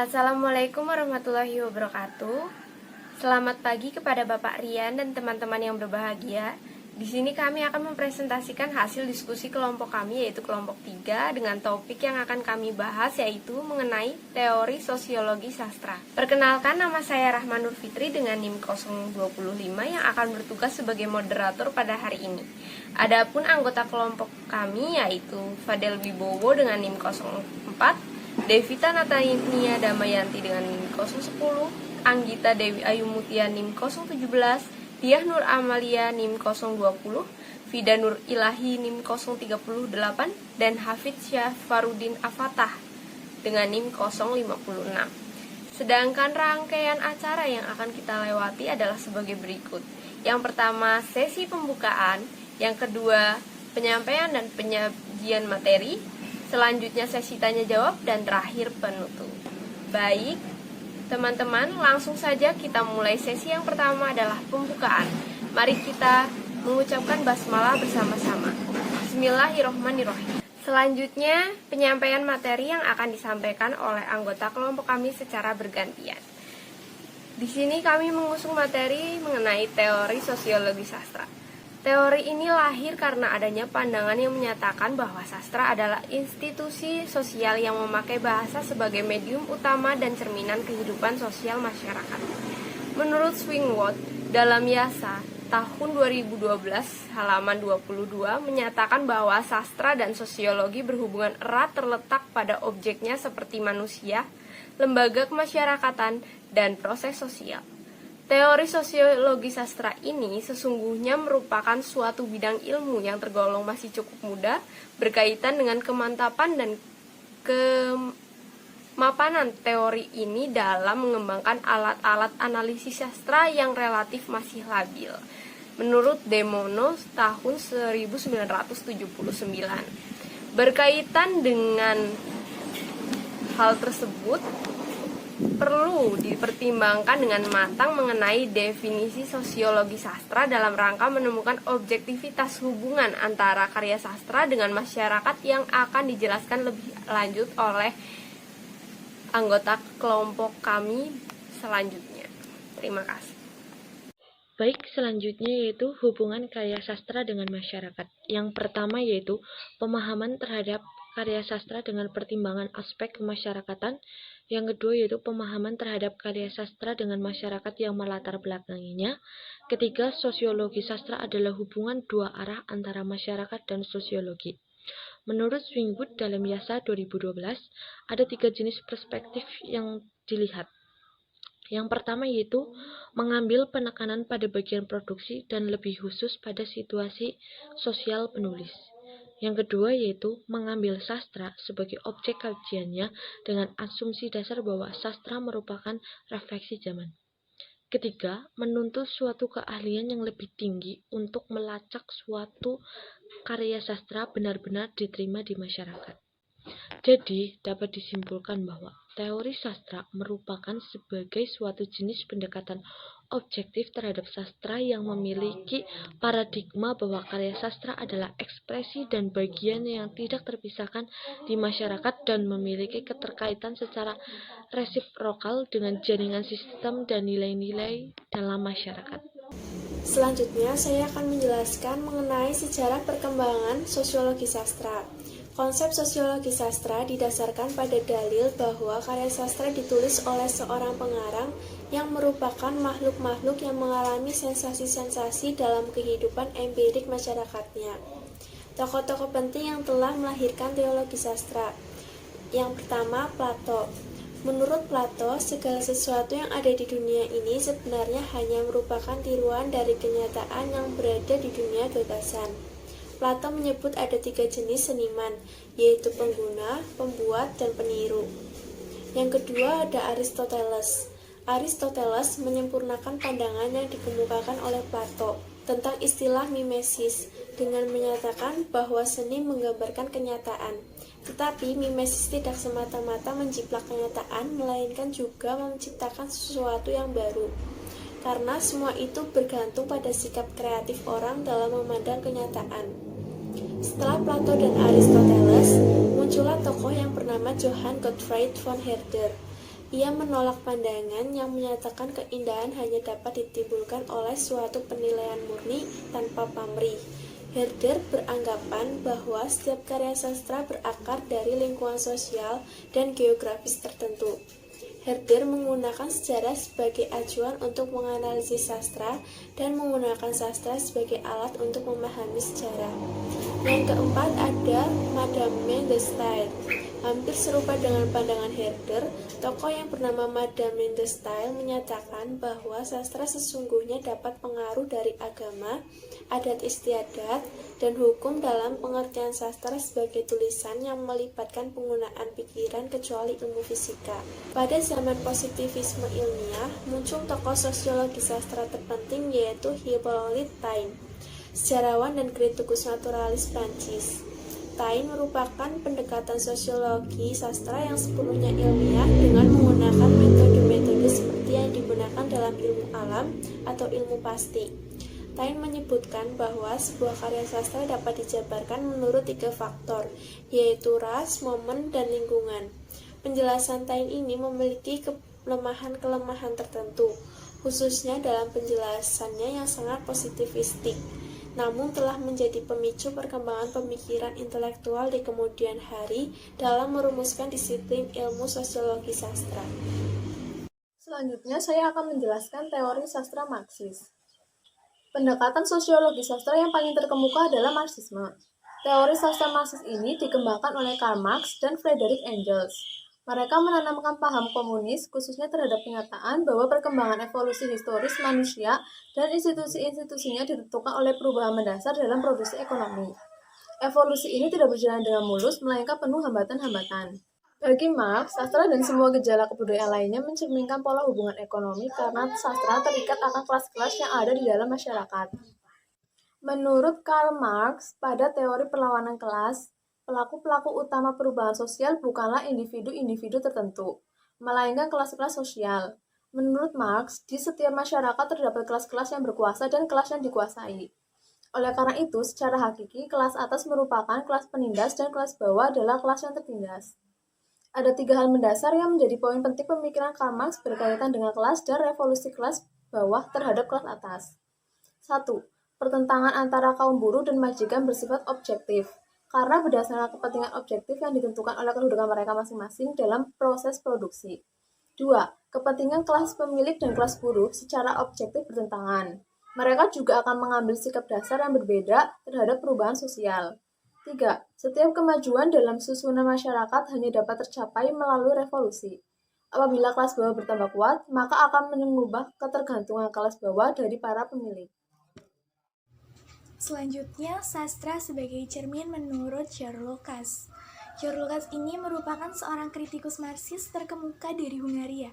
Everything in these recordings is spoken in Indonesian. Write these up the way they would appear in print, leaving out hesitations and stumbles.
Assalamualaikum warahmatullahi wabarakatuh. Selamat pagi kepada Bapak Rian dan teman-teman yang berbahagia. Di sini kami akan mempresentasikan hasil diskusi kelompok kami, yaitu kelompok 3, dengan topik yang akan kami bahas, yaitu mengenai teori sosiologi sastra. Perkenalkan, nama saya Rahma Nur Fitri dengan NIM 025 yang akan bertugas sebagai moderator pada hari ini. Adapun anggota kelompok kami yaitu Fadel Wibowo dengan NIM 04, Devita Natania Damayanti dengan NIM 010, Anggita Dewi Ayu Mutia NIM 017, Diah Nur Amalia NIM 020, Fida Nur Ilahi NIM 038, dan Hafid Syafarudin Afatah dengan NIM 056. Sedangkan rangkaian acara yang akan kita lewati adalah sebagai berikut. Yang pertama, sesi pembukaan. Yang kedua, penyampaian dan penyajian materi. Selanjutnya sesi tanya jawab, dan terakhir penutup. Baik, teman-teman, langsung saja kita mulai. Sesi yang pertama adalah pembukaan. Mari kita mengucapkan basmalah bersama-sama. Bismillahirrahmanirrahim. Selanjutnya, penyampaian materi yang akan disampaikan oleh anggota kelompok kami secara bergantian. Di sini kami mengusung materi mengenai teori sosiologi sastra. Teori ini lahir karena adanya pandangan yang menyatakan bahwa sastra adalah institusi sosial yang memakai bahasa sebagai medium utama dan cerminan kehidupan sosial masyarakat. Menurut Swingwood, dalam Yasa tahun 2012 halaman 22 menyatakan bahwa sastra dan sosiologi berhubungan erat terletak pada objeknya seperti manusia, lembaga kemasyarakatan, dan proses sosial. Teori sosiologi sastra ini sesungguhnya merupakan suatu bidang ilmu yang tergolong masih cukup muda, berkaitan dengan kemantapan dan kemapanan teori ini dalam mengembangkan alat-alat analisis sastra yang relatif masih labil. Menurut De Mono tahun 1979. Berkaitan dengan hal tersebut, perlu dipertimbangkan dengan matang mengenai definisi sosiologi sastra dalam rangka menemukan objektivitas hubungan antara karya sastra dengan masyarakat yang akan dijelaskan lebih lanjut oleh anggota kelompok kami selanjutnya. Terima kasih. Baik, selanjutnya yaitu hubungan karya sastra dengan masyarakat. Yang pertama yaitu pemahaman terhadap karya sastra dengan pertimbangan aspek kemasyarakatan. Yang kedua yaitu pemahaman terhadap karya sastra dengan masyarakat yang melatar belakanginya. Ketiga, sosiologi sastra adalah hubungan dua arah antara masyarakat dan sosiologi. Menurut Swingwood dalam Yasa 2012, ada 3 jenis perspektif yang dilihat. Yang pertama yaitu mengambil penekanan pada bagian produksi dan lebih khusus pada situasi sosial penulis. Yang kedua yaitu mengambil sastra sebagai objek kajiannya dengan asumsi dasar bahwa sastra merupakan refleksi zaman. Ketiga, menuntut suatu keahlian yang lebih tinggi untuk melacak suatu karya sastra benar-benar diterima di masyarakat. Jadi, dapat disimpulkan bahwa teori sastra merupakan sebagai suatu jenis pendekatan objektif terhadap sastra yang memiliki paradigma bahwa karya sastra adalah ekspresi dan bagian yang tidak terpisahkan di masyarakat dan memiliki keterkaitan secara resiprokal dengan jaringan sistem dan nilai-nilai dalam masyarakat. Selanjutnya, saya akan menjelaskan mengenai sejarah perkembangan sosiologi sastra. Konsep sosiologi sastra didasarkan pada dalil bahwa karya sastra ditulis oleh seorang pengarang yang merupakan makhluk-makhluk yang mengalami sensasi-sensasi dalam kehidupan empirik masyarakatnya. Tokoh-tokoh penting yang telah melahirkan teologi sastra. Yang pertama, Plato. Menurut Plato, segala sesuatu yang ada di dunia ini sebenarnya hanya merupakan tiruan dari kenyataan yang berada di dunia gagasan. Plato menyebut ada 3 jenis seniman, yaitu pengguna, pembuat, dan peniru. Yang kedua ada Aristoteles. Aristoteles menyempurnakan pandangan yang dikemukakan oleh Plato tentang istilah mimesis dengan menyatakan bahwa seni menggambarkan kenyataan. Tetapi mimesis tidak semata-mata menjiplak kenyataan, melainkan juga menciptakan sesuatu yang baru. Karena semua itu bergantung pada sikap kreatif orang dalam memandang kenyataan. Setelah Plato dan Aristoteles, muncullah tokoh yang bernama Johann Gottfried von Herder. Ia menolak pandangan yang menyatakan keindahan hanya dapat ditimbulkan oleh suatu penilaian murni tanpa pamrih. Herder beranggapan bahwa setiap karya sastra berakar dari lingkungan sosial dan geografis tertentu. Herder menggunakan sejarah sebagai acuan untuk menganalisis sastra dan menggunakan sastra sebagai alat untuk memahami sejarah. Yang keempat ada Madame de Staël. Hampir serupa dengan pandangan Herder, tokoh yang bernama Madame de Staël menyatakan bahwa sastra sesungguhnya dapat pengaruh dari agama, adat istiadat, dan hukum dalam pengertian sastra sebagai tulisan yang melibatkan penggunaan pikiran kecuali ilmu fisika. Pada zaman positivisme ilmiah, muncul tokoh sosiologi sastra terpenting yaitu Hippolyte Taine, sejarawan dan kritikus naturalis Prancis. Taine merupakan pendekatan sosiologi sastra yang sepenuhnya ilmiah dengan menggunakan metode-metode seperti yang digunakan dalam ilmu alam atau ilmu pasti. Taine menyebutkan bahwa sebuah karya sastra dapat dijabarkan menurut 3 faktor, yaitu ras, momen, dan lingkungan. Penjelasan Taine ini memiliki kelemahan-kelemahan tertentu, khususnya dalam penjelasannya yang sangat positivistik, namun telah menjadi pemicu perkembangan pemikiran intelektual di kemudian hari dalam merumuskan disiplin ilmu sosiologi sastra. Selanjutnya, saya akan menjelaskan teori sastra Marxis. Pendekatan sosiologi sastra yang paling terkemuka adalah Marxisme. Teori sastra Marxis ini dikembangkan oleh Karl Marx dan Friedrich Engels. Mereka menanamkan paham komunis khususnya terhadap kenyataan bahwa perkembangan evolusi historis manusia dan institusi-institusinya ditentukan oleh perubahan mendasar dalam produksi ekonomi. Evolusi ini tidak berjalan dengan mulus, melainkan penuh hambatan-hambatan. Bagi Marx, sastra dan semua gejala kebudayaan lainnya mencerminkan pola hubungan ekonomi karena sastra terikat akan kelas-kelas yang ada di dalam masyarakat. Menurut Karl Marx, pada teori perlawanan kelas, pelaku-pelaku utama perubahan sosial bukanlah individu-individu tertentu, melainkan kelas-kelas sosial. Menurut Marx, di setiap masyarakat terdapat kelas-kelas yang berkuasa dan kelas yang dikuasai. Oleh karena itu, secara hakiki, kelas atas merupakan kelas penindas dan kelas bawah adalah kelas yang tertindas. Ada 3 hal mendasar yang menjadi poin penting pemikiran Karl Marx berkaitan dengan kelas dan revolusi kelas bawah terhadap kelas atas. 1. Pertentangan antara kaum buruh dan majikan bersifat objektif, karena berdasarkan kepentingan objektif yang ditentukan oleh kedudukan mereka masing-masing dalam proses produksi. 2. Kepentingan kelas pemilik dan kelas buruh secara objektif bertentangan. Mereka juga akan mengambil sikap dasar yang berbeda terhadap perubahan sosial. 3. Setiap kemajuan dalam susunan masyarakat hanya dapat tercapai melalui revolusi. Apabila kelas bawah bertambah kuat, maka akan mengubah ketergantungan kelas bawah dari para pemilik. Selanjutnya, sastra sebagai cermin menurut George Lucas. George Lucas ini merupakan seorang kritikus Marxis terkemuka dari Hungaria.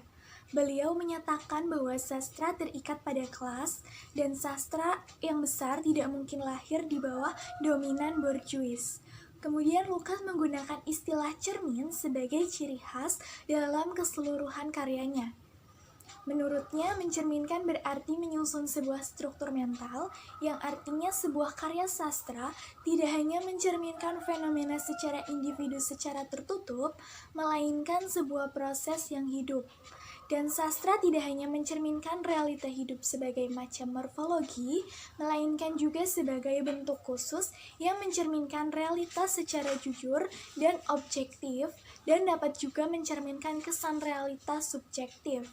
Beliau menyatakan bahwa sastra terikat pada kelas dan sastra yang besar tidak mungkin lahir di bawah dominan borjuis. Kemudian Lucas menggunakan istilah cermin sebagai ciri khas dalam keseluruhan karyanya. Menurutnya, mencerminkan berarti menyusun sebuah struktur mental, yang artinya sebuah karya sastra tidak hanya mencerminkan fenomena secara individu secara tertutup, melainkan sebuah proses yang hidup. Dan sastra tidak hanya mencerminkan realita hidup sebagai macam morfologi, melainkan juga sebagai bentuk khusus yang mencerminkan realitas secara jujur dan objektif, dan dapat juga mencerminkan kesan realitas subjektif.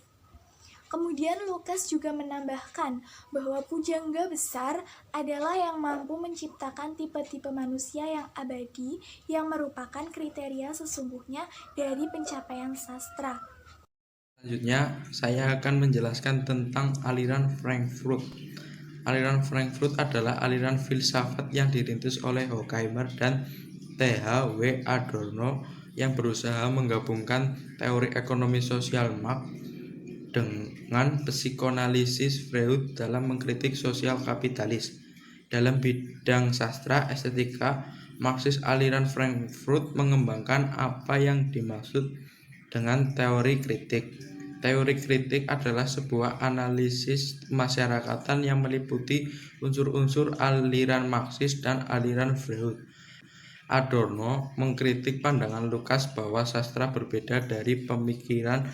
Kemudian Lucas juga menambahkan bahwa pujangga besar adalah yang mampu menciptakan tipe-tipe manusia yang abadi yang merupakan kriteria sesungguhnya dari pencapaian sastra. Selanjutnya, saya akan menjelaskan tentang aliran Frankfurt. Aliran Frankfurt adalah aliran filsafat yang dirintis oleh Horkheimer dan Th.W. Adorno yang berusaha menggabungkan teori ekonomi sosial Marx dengan psikoanalisis Freud dalam mengkritik sosial kapitalis. Dalam bidang sastra estetika Marxis, aliran Frankfurt mengembangkan apa yang dimaksud dengan teori kritik. Teori kritik adalah sebuah analisis kemasyarakatan yang meliputi unsur-unsur aliran Marxis dan aliran Freud. Adorno mengkritik pandangan Lucas bahwa sastra berbeda dari pemikiran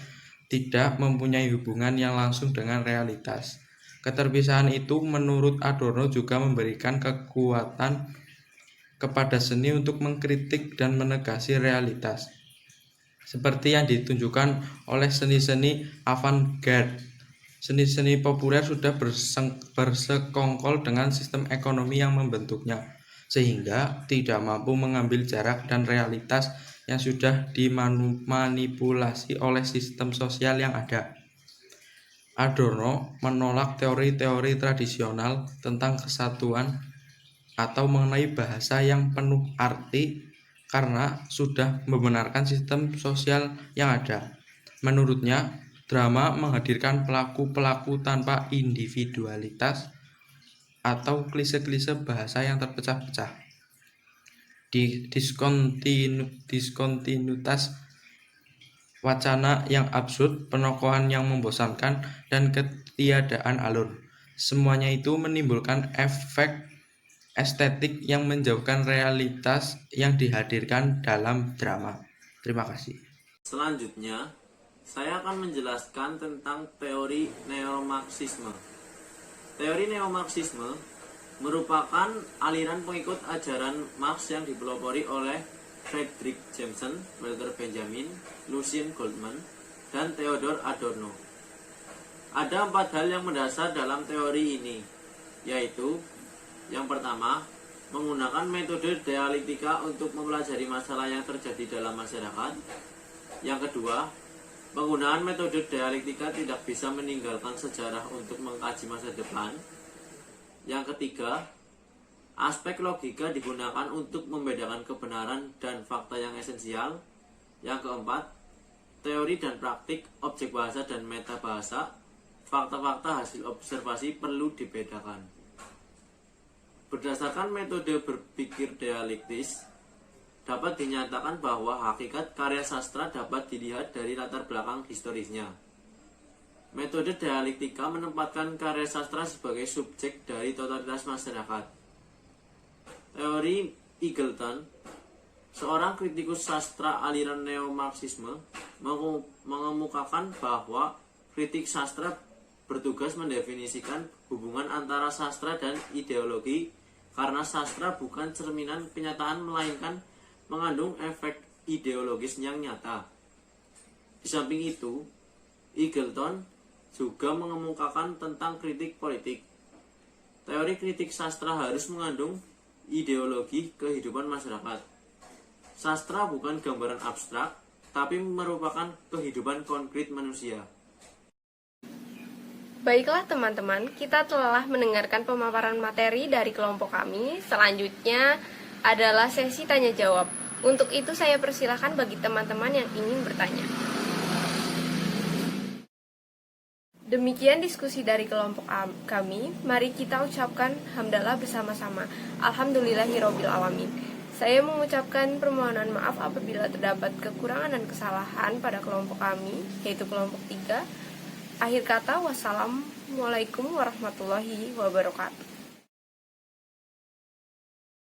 tidak mempunyai hubungan yang langsung dengan realitas. Keterpisahan itu menurut Adorno juga memberikan kekuatan kepada seni untuk mengkritik dan menegasi realitas, seperti yang ditunjukkan oleh seni-seni avant-garde. Seni-seni populer sudah bersekongkol dengan sistem ekonomi yang membentuknya, sehingga tidak mampu mengambil jarak dan realitas yang sudah dimanipulasi oleh sistem sosial yang ada. Adorno menolak teori-teori tradisional tentang kesatuan atau mengenai bahasa yang penuh arti karena sudah membenarkan sistem sosial yang ada. Menurutnya, drama menghadirkan pelaku-pelaku tanpa individualitas atau klise-klise bahasa yang terpecah-pecah. Diskontinuitas wacana yang absurd, penokohan yang membosankan, dan ketiadaan alur. Semuanya itu menimbulkan efek estetik yang menjauhkan realitas yang dihadirkan dalam drama. Terima kasih. Selanjutnya, saya akan menjelaskan tentang teori neomarxisme. Teori neomarxisme merupakan aliran pengikut ajaran Marx yang dipelopori oleh Friedrich Jameson, Walter Benjamin, Lucien Goldman, dan Theodor Adorno. Ada 4 hal yang mendasar dalam teori ini, yaitu yang pertama, menggunakan metode dialektika untuk mempelajari masalah yang terjadi dalam masyarakat. Yang kedua, penggunaan metode dialektika tidak bisa meninggalkan sejarah untuk mengkaji masa depan. Yang ketiga, aspek logika digunakan untuk membedakan kebenaran dan fakta yang esensial. Yang keempat, teori dan praktik objek bahasa dan meta bahasa, fakta-fakta hasil observasi perlu dibedakan. Berdasarkan metode berpikir dialektis, dapat dinyatakan bahwa hakikat karya sastra dapat dilihat dari latar belakang historisnya. Metode dialektika menempatkan karya sastra sebagai subjek dari totalitas masyarakat. Teori Eagleton, seorang kritikus sastra aliran neomarxisme, mengemukakan bahwa kritik sastra bertugas mendefinisikan hubungan antara sastra dan ideologi, karena sastra bukan cerminan kenyataan melainkan mengandung efek ideologis yang nyata. Di samping itu, Eagleton juga mengemukakan tentang kritik politik. Teori kritik sastra harus mengandung ideologi kehidupan masyarakat. Sastra bukan gambaran abstrak, tapi merupakan kehidupan konkret manusia. Baiklah teman-teman, kita telah mendengarkan pemaparan materi dari kelompok kami. Selanjutnya adalah sesi tanya jawab. Untuk itu saya persilahkan bagi teman-teman yang ingin bertanya. Demikian diskusi dari kelompok kami. Mari kita ucapkan hamdalah bersama-sama. Alhamdulillahirabbil alamin. Saya mengucapkan permohonan maaf apabila terdapat kekurangan dan kesalahan pada kelompok kami, yaitu kelompok 3. Akhir kata, wassalamualaikum warahmatullahi wabarakatuh.